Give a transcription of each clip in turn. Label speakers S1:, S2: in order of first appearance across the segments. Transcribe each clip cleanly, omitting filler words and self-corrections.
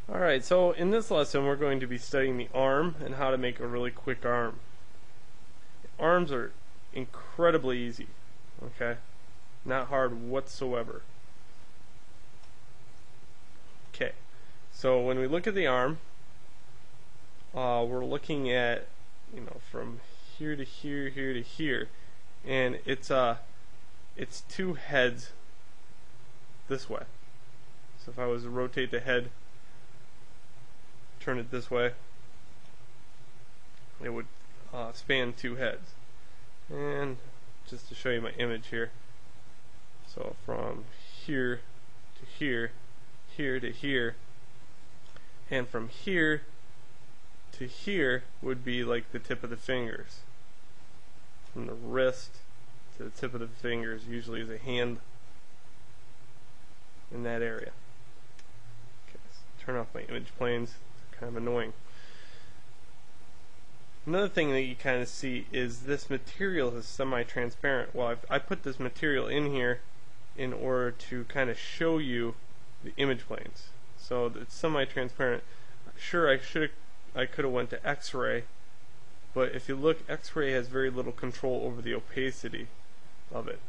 S1: Alright, so in this lesson we're going to be studying the arm and how to make a really quick arm. Arms are incredibly easy, okay? Not hard whatsoever. Okay, so when we look at the arm, we're looking at, from here to here, here to here, and it's two heads this way. So if I was to rotate the head, turn it this way, it would span two heads. And just to show you my image here, so from here to here, here to here, and from here to here would be like the tip of the fingers. From the wrist to the tip of the fingers usually is a hand in that area. Okay, so turn off my image planes. Kind of annoying. Another thing that you kind of see is this material is semi-transparent. Well, I put this material in here in order to kind of show you the image planes. So it's semi-transparent. Sure, I could have went to X-ray, but if you look, X-ray has very little control over the opacity of it.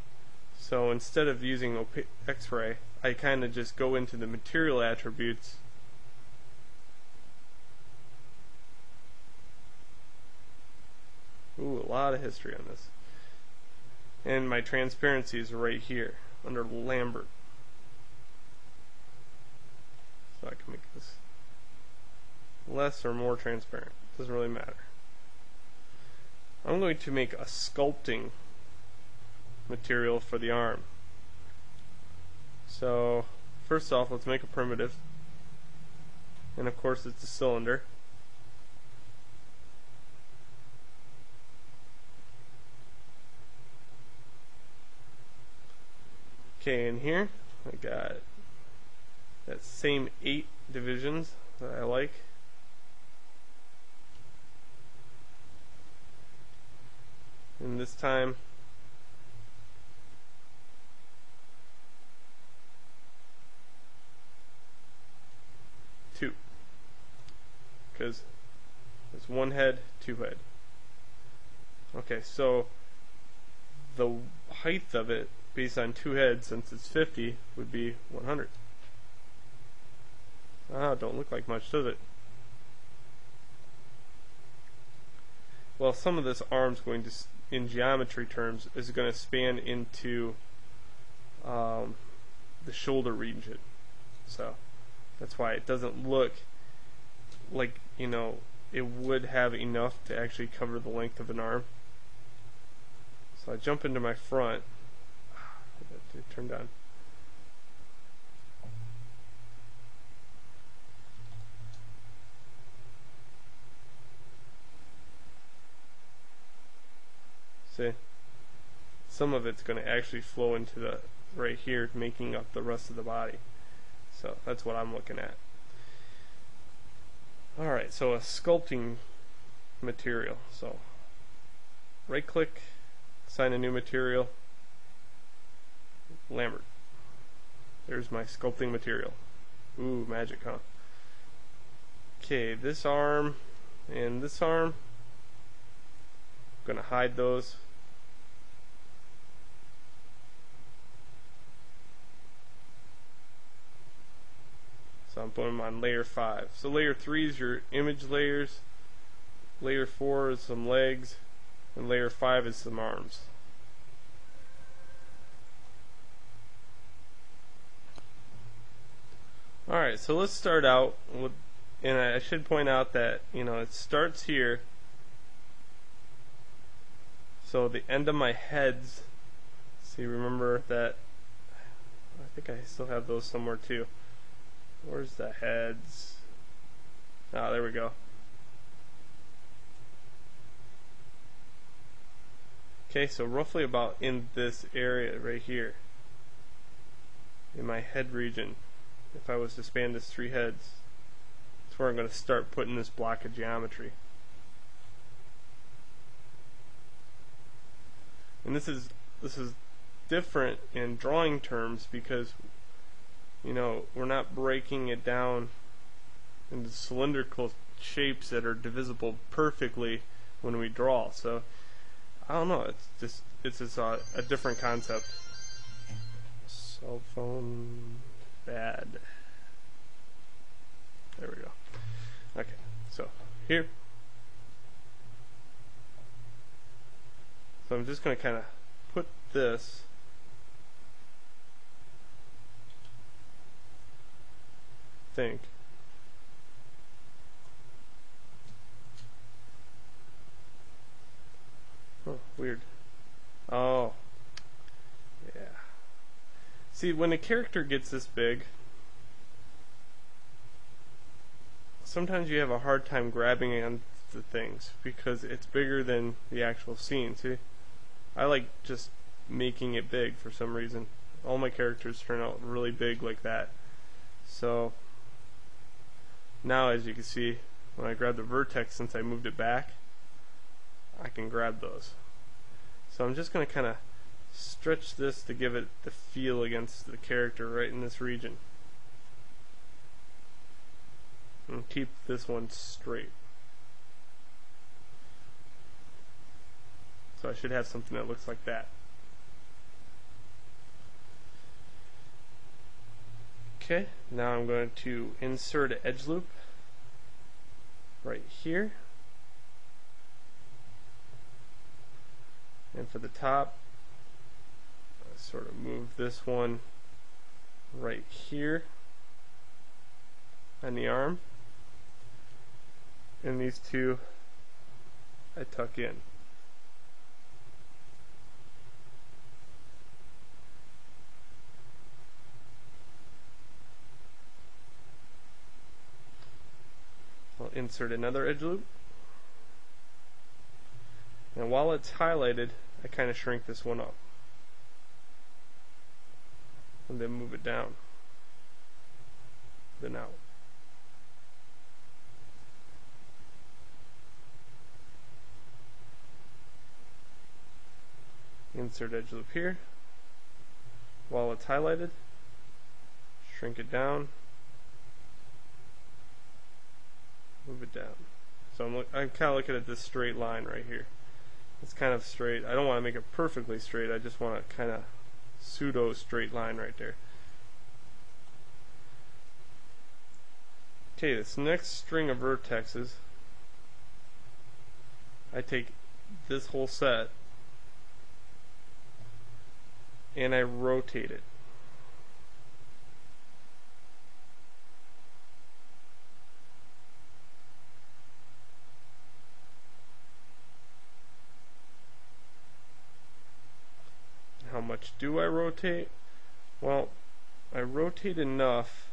S1: So instead of using X-ray, I kind of just go into the material attributes. Ooh, a lot of history on this. And my transparencies are right here under Lambert. So I can make this less or more transparent. Doesn't really matter. I'm going to make a sculpting material for the arm. So first off, let's make a primitive. And of course it's a cylinder. Okay, in here I got that same 8 divisions that I like. And this time two, because it's one head, two head. Okay, so the height of it based on two heads, since it's 50, would be 100. Don't look like much, does it? Well, some of this arm's going to, in geometry terms, is going to span into the shoulder region. So that's why it doesn't look like, it would have enough to actually cover the length of an arm. So I jump into my front. It turned on. See, some of it's going to actually flow into the right here, making up the rest of the body. So that's what I'm looking at. Alright, so a sculpting material. So right click, assign a new material, Lambert. There's my sculpting material. Ooh, magic, huh? Okay, this arm and this arm, I'm gonna hide those. So I'm putting them on layer 5. So layer 3 is your image layers, layer 4 is some legs, and layer 5 is some arms. Alright, so let's start out with, and I should point out that, it starts here. So the end of my heads, see, remember that, I think I still have those somewhere too. Where's the heads? Ah, there we go. Okay, so roughly about in this area right here, in my head region, if I was to span this 3 heads, that's where I'm going to start putting this block of geometry. And this is different in drawing terms because we're not breaking it down into cylindrical shapes that are divisible perfectly when we draw. So I don't know, it's just a different concept. Cell phone bad. There we go. Okay, so here. So I'm just going to kind of put this think. Oh, weird. Oh. Yeah. See, when a character gets this big, sometimes you have a hard time grabbing onto things because it's bigger than the actual scene. See? I like just making it big for some reason. All my characters turn out really big like that. So now, as you can see, when I grab the vertex, since I moved it back, I can grab those. So I'm just going to kind of stretch this to give it the feel against the character right in this region. And keep this one straight. So I should have something that looks like that. Okay, now I'm going to insert an edge loop right here. And for the top, I sort of move this one right here on the arm. And these two I tuck in. I'll insert another edge loop. And while it's highlighted, I kind of shrink this one up. And then move it down. Then out. Insert edge loop here. While it's highlighted, shrink it down. Move it down. So I'm kind of looking at this straight line right here. It's kind of straight. I don't want to make it perfectly straight. I just want a kind of pseudo straight line right there. Okay, this next string of vertexes, I take this whole set and I rotate it. How much do I rotate? Well, I rotate enough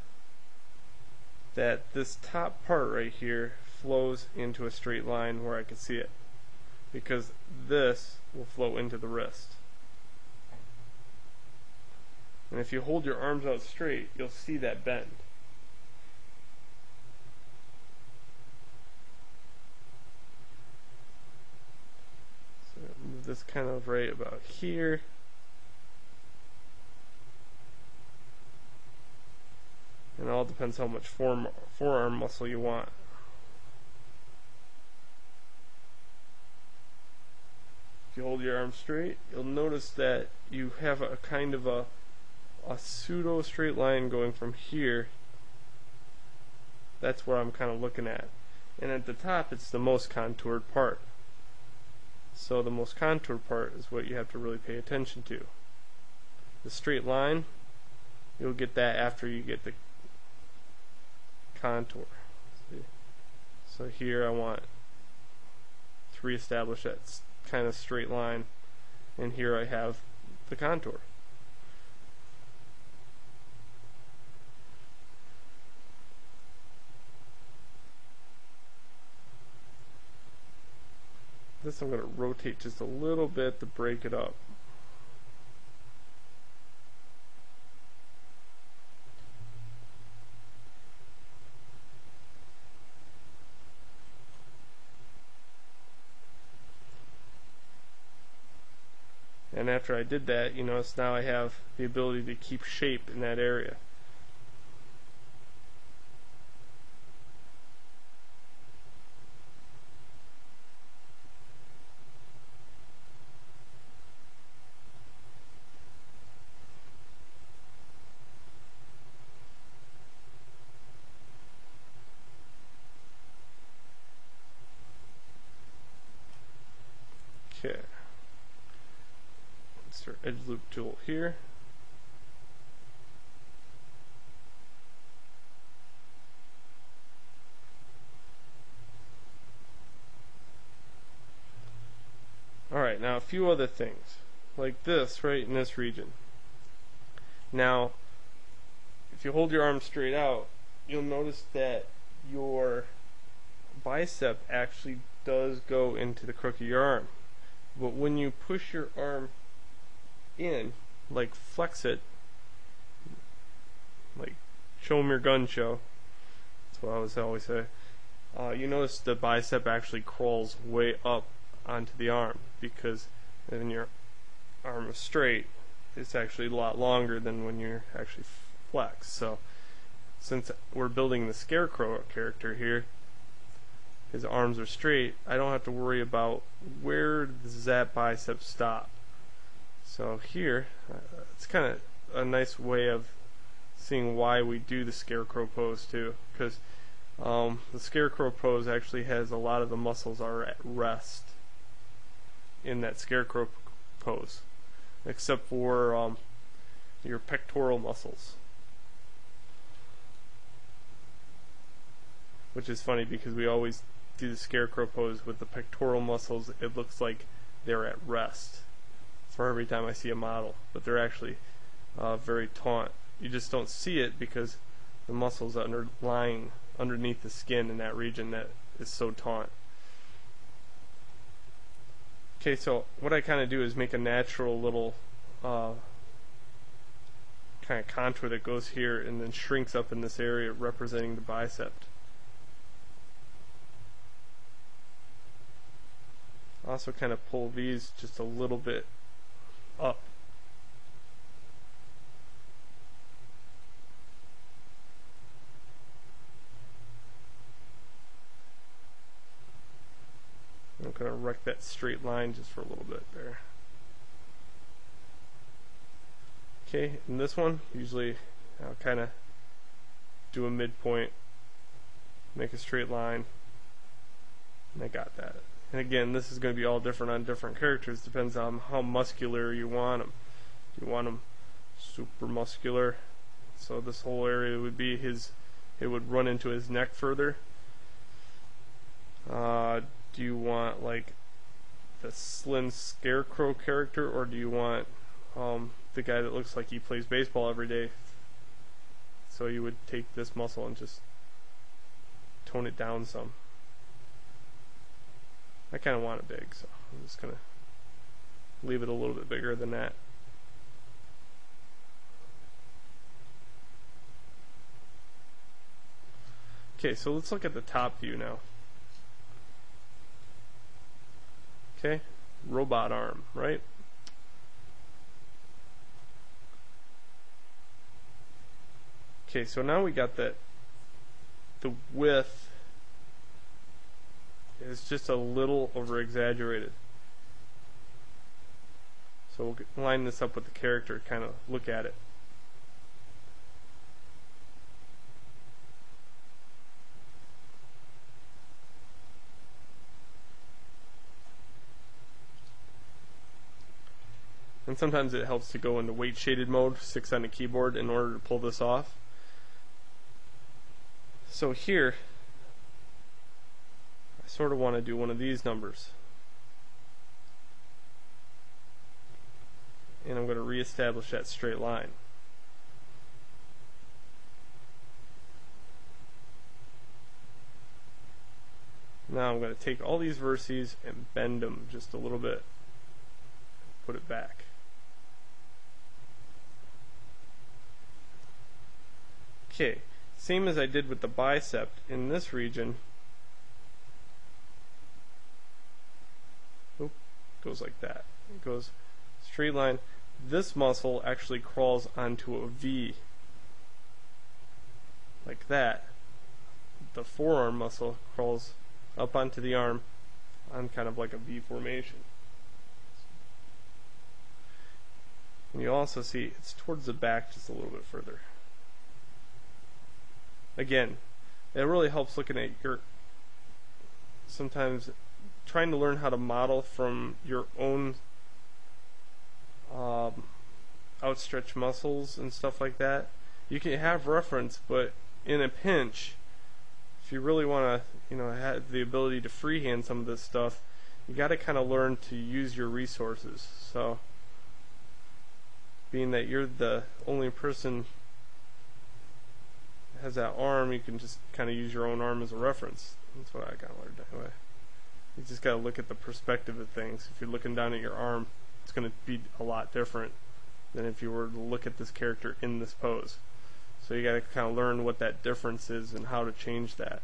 S1: that this top part right here flows into a straight line where I can see it, because this will flow into the wrist. And if you hold your arms out straight, you'll see that bend. So move this kind of right about here. And it all depends how much forearm muscle you want. If you hold your arm straight, you'll notice that you have a kind of a pseudo straight line going from here. That's where I'm kind of looking at. And at the top, it's the most contoured part. So the most contoured part is what you have to really pay attention to. The straight line, you'll get that after you get the contour. See? So here I want to reestablish that kind of straight line, and here I have the contour. This I'm going to rotate just a little bit to break it up. And after I did that, you notice now I have the ability to keep shape in that area. edge loop tool here. Alright, now a few other things, like this right in this region. Now, if you hold your arm straight out, you'll notice that your bicep actually does go into the crook of your arm. But when you push your arm in, like flex it, like show 'em your gun show, that's what I always say, you notice the bicep actually crawls way up onto the arm, because when your arm is straight, it's actually a lot longer than when you're actually flexed. So since we're building the Scarecrow character here, his arms are straight, I don't have to worry about where does that bicep stop. So here, it's kind of a nice way of seeing why we do the Scarecrow pose too, because the Scarecrow pose actually has a lot of the muscles are at rest in that Scarecrow pose, except for your pectoral muscles, which is funny because we always do the Scarecrow pose with the pectoral muscles. It looks like they're at rest for every time I see a model, but they're actually very taut. You just don't see it because the muscles lying underneath the skin in that region that is so taut. Okay, so what I kind of do is make a natural little kind of contour that goes here and then shrinks up in this area representing the bicep. Also kind of pull these just a little bit up. I'm going to wreck that straight line just for a little bit there. Okay, in this one, usually I'll kind of do a midpoint, make a straight line, and I got that. And again, this is going to be all different on different characters. Depends on how muscular you want them. Do you want them super muscular? So this whole area would be it would run into his neck further. Do you want like the slim Scarecrow character, or do you want the guy that looks like he plays baseball every day? So you would take this muscle and just tone it down some. I kind of want it big, so I'm just going to leave it a little bit bigger than that. Okay, so let's look at the top view now. Okay, robot arm, right? Okay, so now we got that the width is just a little over exaggerated. So we'll line this up with the character, kind of look at it. And sometimes it helps to go into weight shaded mode, 6 on the keyboard, in order to pull this off. So here, I sort of want to do one of these numbers. And I'm going to reestablish that straight line. Now I'm going to take all these vertices and bend them just a little bit. Put it back. Okay, same as I did with the bicep in this region. Oop, goes like that. It goes straight line. This muscle actually crawls onto a V like that. The forearm muscle crawls up onto the arm on kind of like a V formation. And you also see it's towards the back just a little bit further. Again, it really helps looking at your, sometimes trying to learn how to model from your own outstretched muscles and stuff like that. You can have reference, but in a pinch, if you really want to, have the ability to freehand some of this stuff, you got to kind of learn to use your resources. So, being that you're the only person that has that arm, you can just kind of use your own arm as a reference. That's what I kind of learned anyway. You just got to look at the perspective of things. If you're looking down at your arm, it's going to be a lot different than if you were to look at this character in this pose. So you got to kind of learn what that difference is and how to change that.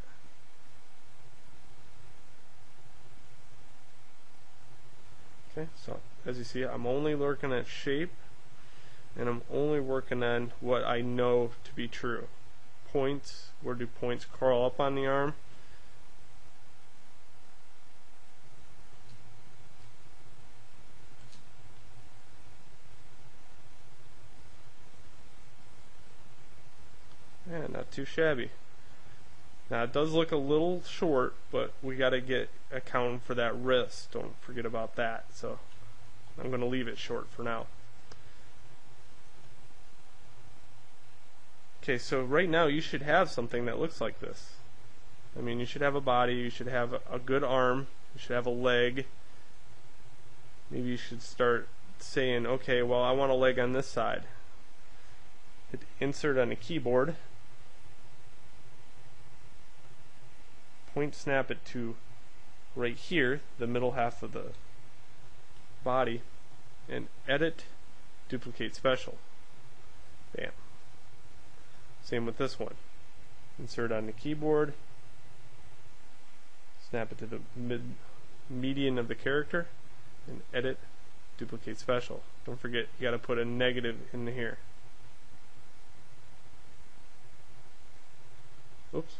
S1: Okay, so as you see, I'm only looking at shape, and I'm only working on what I know to be true. Points, where do points curl up on the arm? Yeah, not too shabby. Now it does look a little short, but we got to get accounting for that wrist. Don't forget about that. So I'm going to leave it short for now. Okay, so right now you should have something that looks like this. I mean, you should have a body, you should have a good arm, you should have a leg. Maybe you should start saying, okay, well, I want a leg on this side. Hit insert on a keyboard. Point snap it to right here, the middle half of the body, and edit, duplicate special. Bam. Same with this one. Insert on the keyboard, snap it to the median of the character, and edit, duplicate special. Don't forget, you got to put a negative in here. Oops.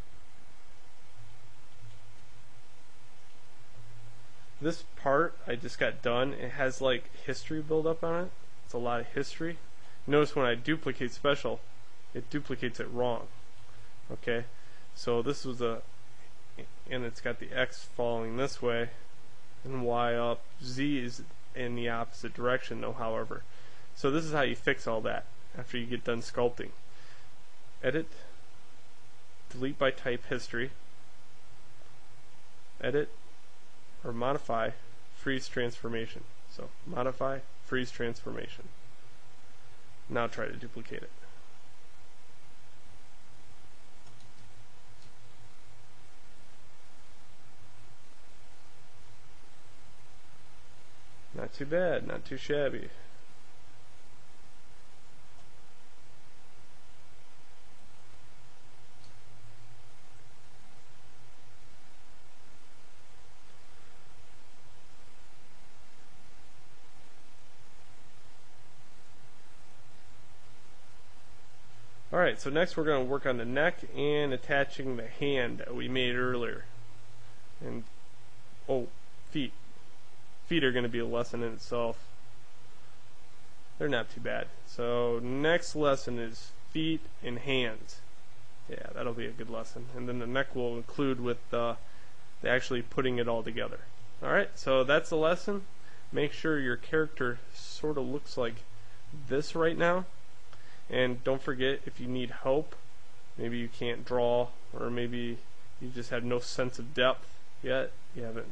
S1: This part I just got done. It has like history build up on it. It's a lot of history. Notice when I duplicate special, it duplicates it wrong. Okay, so this was and it's got the X falling this way and Y up. Z is in the opposite direction though, however. So this is how you fix all that after you get done sculpting. Edit, delete by type history, edit, or modify, freeze transformation. So modify, freeze transformation. Now try to duplicate it. Not too bad, not too shabby. Alright, so next we're going to work on the neck and attaching the hand that we made earlier. And, feet. Feet are going to be a lesson in itself. They're not too bad. So next lesson is feet and hands. Yeah, that'll be a good lesson. And then the neck will include with the actually putting it all together. Alright, so that's the lesson. Make sure your character sort of looks like this right now. And don't forget, if you need help, maybe you can't draw, or maybe you just have no sense of depth yet, you haven't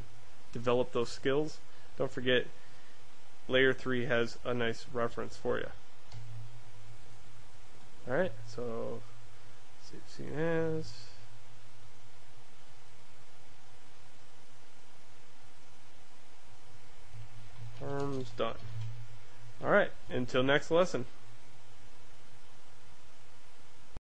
S1: developed those skills, don't forget Layer 3 has a nice reference for you. Alright, so save scene as. Arms done. Alright, until next lesson.